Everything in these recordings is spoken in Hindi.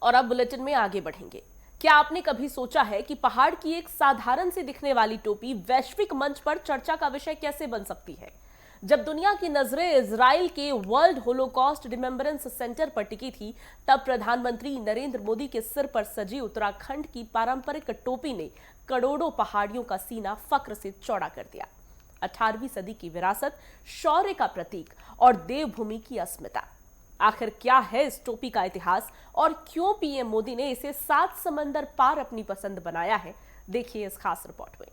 और अब बुलेटिन में आगे बढ़ेंगे। क्या आपने कभी सोचा है कि पहाड़ की एक साधारण सी दिखने वाली टोपी वैश्विक मंच पर चर्चा का विषय कैसे बन सकती है? जब दुनिया की नजरें इजराइल के वर्ल्ड होलोकॉस्ट रिमेम्बरेंस सेंटर पर टिकी थी, तब प्रधानमंत्री नरेंद्र मोदी के सिर पर सजी उत्तराखंड की पारंपरिक टोपी ने करोड़ों पहाड़ियों का सीना फक्र से चौड़ा कर दिया। 18वीं सदी की विरासत, शौर्य का प्रतीक और देवभूमि की अस्मिता। आखिर क्या है इस टोपी का इतिहास और क्यों पीएम मोदी ने इसे 7 समंदर पार अपनी पसंद बनाया है? देखिए इस खास रिपोर्ट में।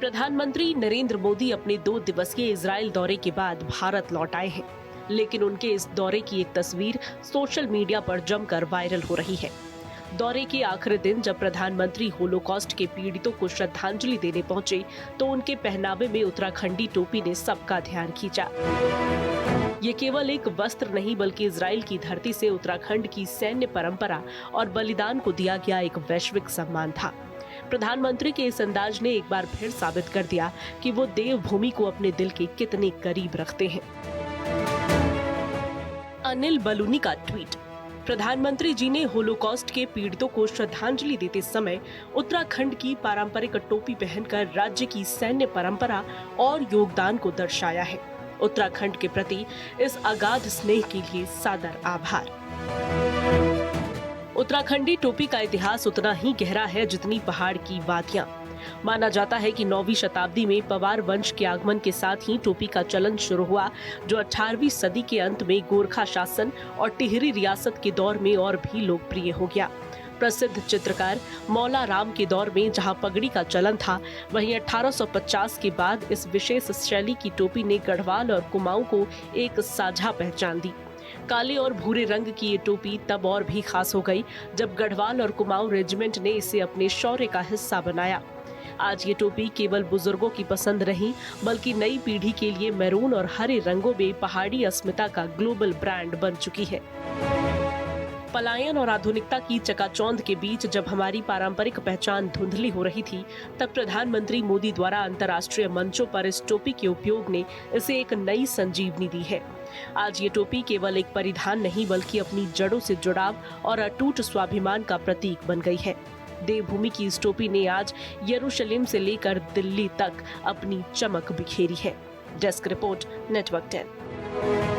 प्रधानमंत्री नरेंद्र मोदी अपने 2 दिवसीय इजराइल दौरे के बाद भारत लौट आए हैं, लेकिन उनके इस दौरे की एक तस्वीर सोशल मीडिया पर जमकर वायरल हो रही है। दौरे के आखिरी दिन जब प्रधानमंत्री होलोकॉस्ट के पीड़ितों को श्रद्धांजलि देने पहुंचे, तो उनके पहनावे में उत्तराखंडी टोपी ने सबका ध्यान खींचा। ये केवल एक वस्त्र नहीं, बल्कि इजराइल की धरती से उत्तराखंड की सैन्य परंपरा और बलिदान को दिया गया एक वैश्विक सम्मान था। प्रधानमंत्री के इस अंदाज ने एक बार फिर साबित कर दिया कि वो देवभूमि को अपने दिल के कितने करीब रखते हैं। अनिल बलूनी का ट्वीट। प्रधानमंत्री जी ने होलोकॉस्ट के पीड़ितों को श्रद्धांजलि देते समय उत्तराखंड की पारंपरिक टोपी पहनकर राज्य की सैन्य परंपरा और योगदान को दर्शाया है। उत्तराखंड के प्रति इस अगाध स्नेह के लिए सादर आभार। उत्तराखंडी टोपी का इतिहास उतना ही गहरा है जितनी पहाड़ की वादियां। माना जाता है कि 9वीं शताब्दी में पवार वंश के आगमन के साथ ही टोपी का चलन शुरू हुआ, जो 18वीं सदी के अंत में गोरखा शासन और टिहरी रियासत के दौर में और भी लोकप्रिय हो गया। प्रसिद्ध चित्रकार मौला राम के दौर में जहां पगड़ी का चलन था, वहीं 1850 के बाद इस विशेष शैली की टोपी ने गढ़वाल और कुमाऊं को एक साझा पहचान दी। काले और भूरे रंग की ये टोपी तब और भी खास हो गई जब गढ़वाल और कुमाऊं रेजिमेंट ने इसे अपने शौर्य का हिस्सा बनाया। आज ये टोपी केवल बुजुर्गों की पसंद नहीं, बल्कि नई पीढ़ी के लिए मैरून और हरे रंगों में पहाड़ी अस्मिता का ग्लोबल ब्रांड बन चुकी है। पलायन और आधुनिकता की चकाचौंध के बीच जब हमारी पारंपरिक पहचान धुंधली हो रही थी, तब प्रधानमंत्री मोदी द्वारा अंतर्राष्ट्रीय मंचों पर इस टोपी के उपयोग ने इसे एक नई संजीवनी दी है। आज ये टोपी केवल एक परिधान नहीं, बल्कि अपनी जड़ों से जुड़ाव और अटूट स्वाभिमान का प्रतीक बन गई है। देवभूमि की इस टोपी ने आज यरूशलेम से लेकर दिल्ली तक अपनी चमक बिखेरी है। Desk report, network 10।